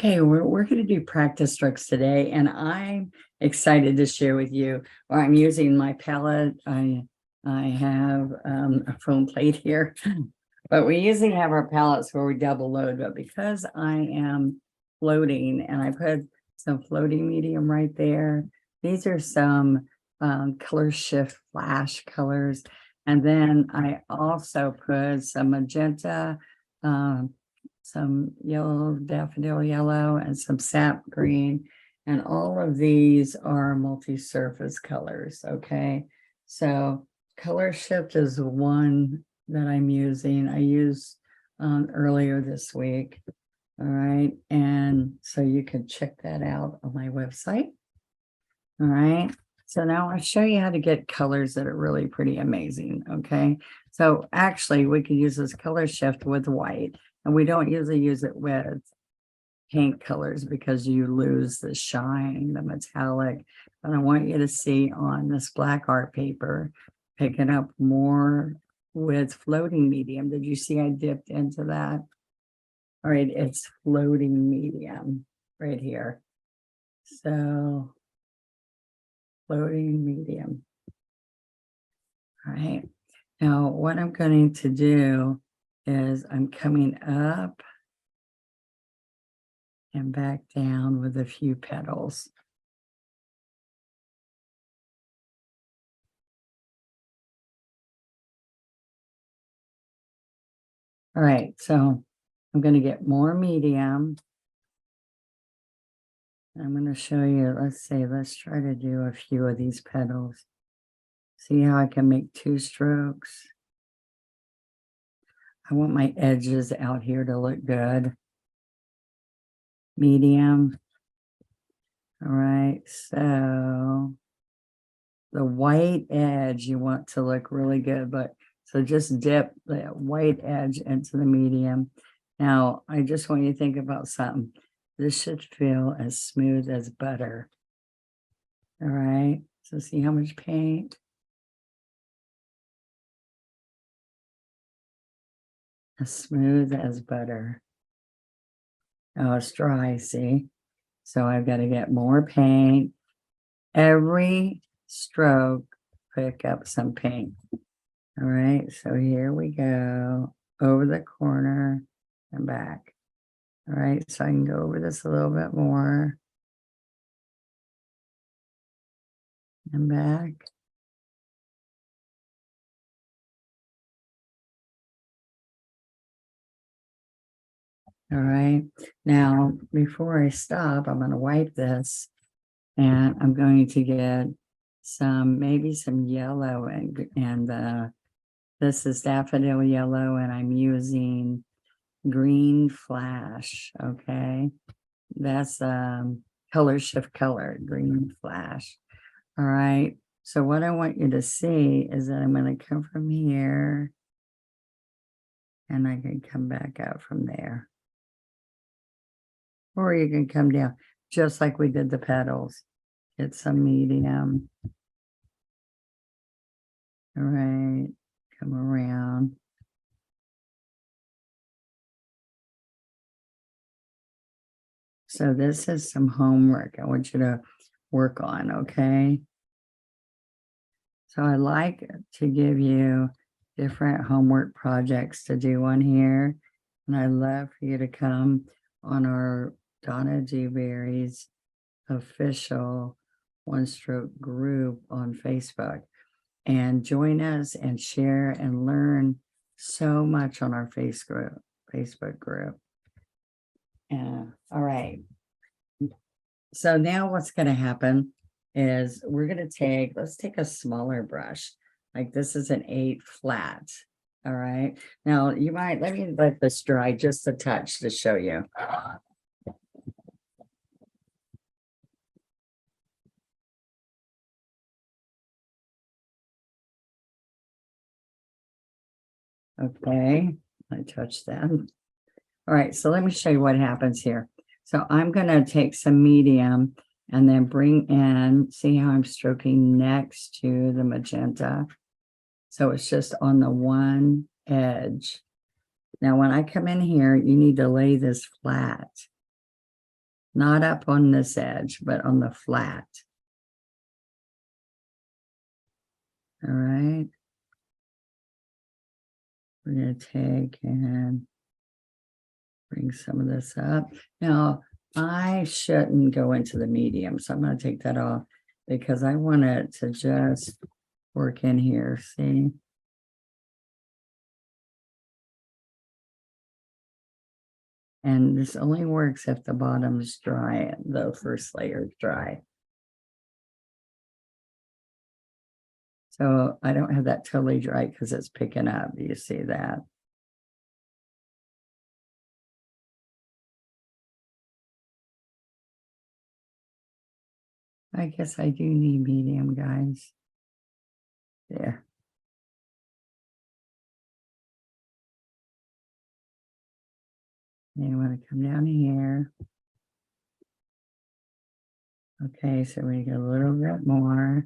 Okay, we're going to do practice strokes today, and I'm excited to share with you. Or I'm using my palette. I have a foam plate here, but we usually have our palettes where we double load. But because I am floating, and I put some floating medium right there. These are some color shift flash colors, and then I also put some magenta. Some yellow, daffodil yellow, and some sap green. And all of these are multi-surface colors, okay? So color shift is one that I'm using. I used earlier this week, all right? And so you can check that out on my website, all right? So now I'll show you how to get colors that are really pretty amazing, okay? So actually we can use this color shift with white. And we don't usually use it with paint colors because you lose the shine, the metallic. But I want you to see on this black art paper, picking up more with floating medium. Did you see I dipped into that? All right, it's floating medium right here. So floating medium. All right, now what I'm going to do is I'm coming up and back down with a few petals. All right, so I'm going to get more medium. I'm going to show you, let's try to do a few of these petals. See how I can make 2 strokes. I want my edges out here to look good. Medium. All right, so the white edge you want to look really good, but so just dip the white edge into the medium. Now, I just want you to think about something. This should feel as smooth as butter. All right, so see how much paint? As smooth as butter. Oh, it's dry, see? So I've got to get more paint. Every stroke, pick up some paint. All right, so here we go. Over the corner and back. All right, so I can go over this a little bit more. And back. All right, now before I stop, I'm going to wipe this and I'm going to get some, maybe some yellow and this is daffodil yellow and I'm using green flash, okay? That's color shift color, green flash. All right, so what I want you to see is that I'm going to come from here and I can come back out from there. Or you can come down just like we did the petals. Get some medium. All right, come around. So this is some homework I want you to work on, okay? So I like to give you different homework projects to do on here. And I'd love for you to come on our Donna Dewberry's official One Stroke group on Facebook and join us and share and learn so much on our Facebook group. All right. So now what's going to happen is we're going to let's take a smaller brush. Like this is an 8 flat. All right. Now you might, let me let this dry just a touch to show you. Okay, I touched that. All right, so let me show you what happens here. So I'm going to take some medium and then bring in, see how I'm stroking next to the magenta. So it's just on the one edge. Now, when I come in here, you need to lay this flat. not up on this edge, but on the flat. All right. We're going to take and bring some of this up. Now, I shouldn't go into the medium, so I'm going to take that off because I want it to just work in here. See? And this only works if the bottom's dry, the first layer is dry. So I don't have that totally dry because it's picking up. Do you see that? I guess I do need medium, guys. There. And I want to come down here. Okay, so we get a little bit more.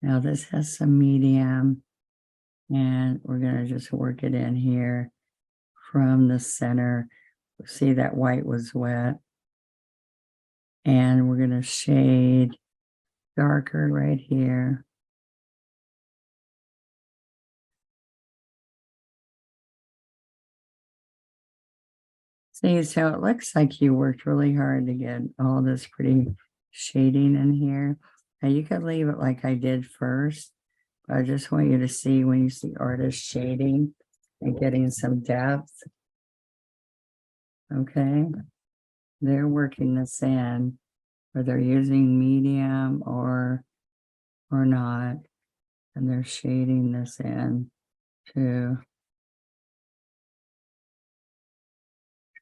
Now this has some medium, and we're going to just work it in here from the center. See that white was wet. And we're going to shade darker right here. See, so it looks like you worked really hard to get all this pretty shading in here. Now you could leave it like I did first. But I just want you to see when you see artist shading and getting some depth. Okay. They're working this in, or they're using medium or not. And they're shading this in to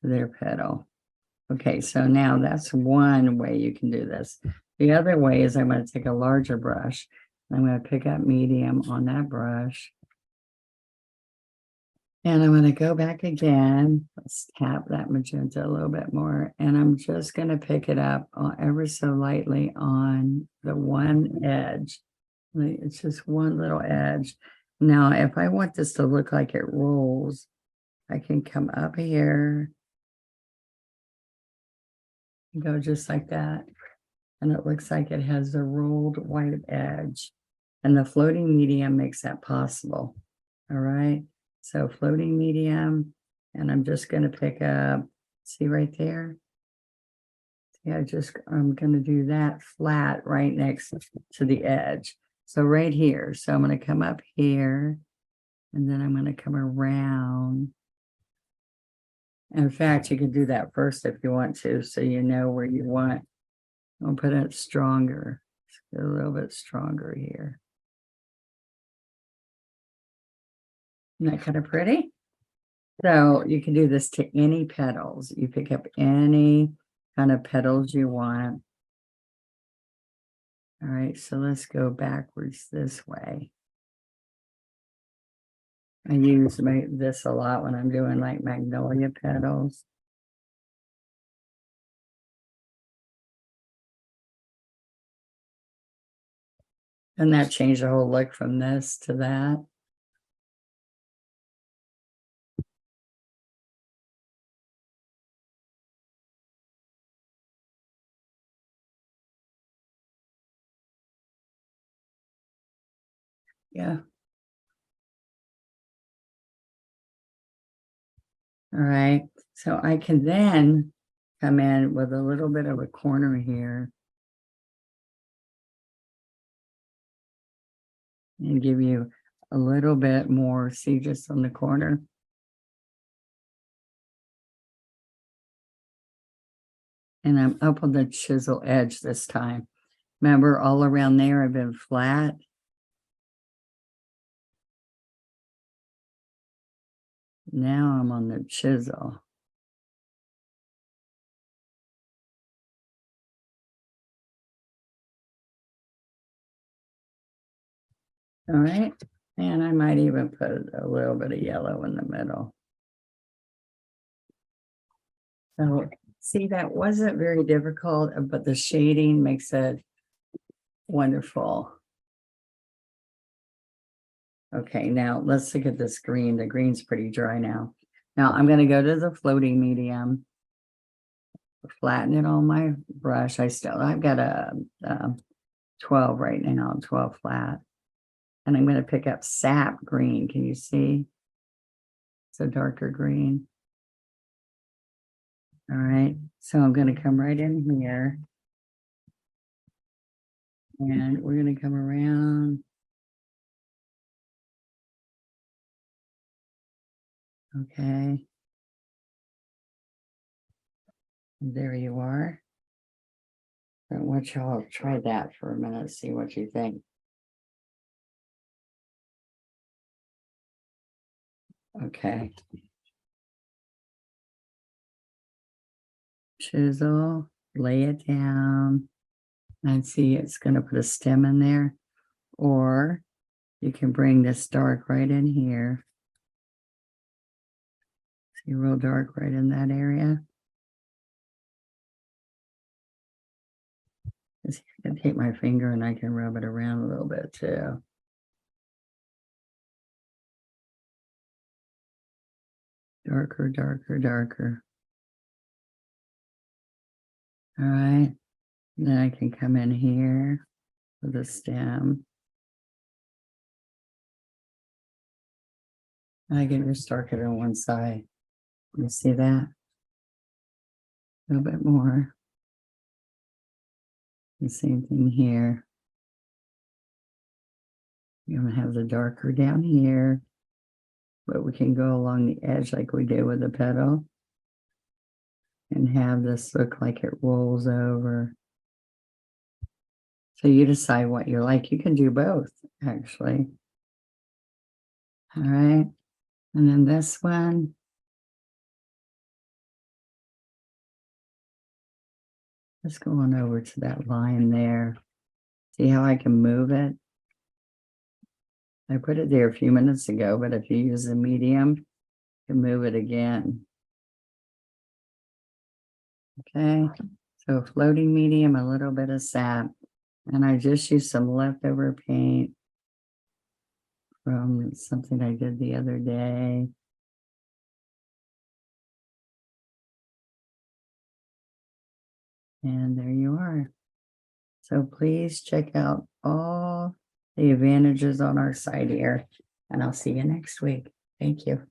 their petal. Okay, so now that's one way you can do this. The other way is I'm going to take a larger brush. I'm going to pick up medium on that brush. And I'm going to go back again. Let's tap that magenta a little bit more. And I'm just going to pick it up ever so lightly on the one edge. It's just one little edge. Now, if I want this to look like it rolls, I can come up here. Go just like that. And it looks like it has a rolled white edge. And the floating medium makes that possible. All right. So floating medium. And I'm just going to pick up, see right there? Yeah, I'm going to do that flat right next to the edge. So right here. So I'm going to come up here. And then I'm going to come around. In fact, you can do that first if you want to, so you know where you want. I'll put it stronger, a little bit stronger here. Isn't that kind of pretty? So you can do this to any petals. You pick up any kind of petals you want. All right, so let's go backwards this way. I use this a lot when I'm doing like magnolia petals. And that changed the whole look from this to that. Yeah. All right. So I can then come in with a little bit of a corner here and give you a little bit more, see, just on the corner. And I'm up on the chisel edge this time. Remember, all around there I've been flat. Now I'm on the chisel. All right. And I might even put a little bit of yellow in the middle. So see, that wasn't very difficult, but the shading makes it wonderful. Okay, now let's look at this green. The green's pretty dry now. Now I'm going to go to the floating medium, flatten it on my brush. I've got a 12 right now, 12 flat. And I'm going to pick up sap green. Can you see? It's a darker green. All right. So I'm going to come right in here. And we're going to come around. Okay. And there you are. I want y'all to try that for a minute, see what you think. Okay. Chisel, lay it down. And see, it's going to put a stem in there. Or you can bring this dark right in here. See, real dark right in that area. Just I can take my finger and I can rub it around a little bit too. Darker, darker, darker. All right. Then I can come in here with a stem. I can just dark it on one side. You see that? A little bit more. The same thing here. You're going to have the darker down here, but we can go along the edge like we did with the petal and have this look like it rolls over. So you decide what you like. You can do both, actually. All right. And then this one. Let's go on over to that line there. See how I can move it? I put it there a few minutes ago, but if you use a medium, you can move it again. Okay, so floating medium, a little bit of sap. And I just used some leftover paint from something I did the other day. And there you are. So please check out all the advantages on our site here, and I'll see you next week. Thank you.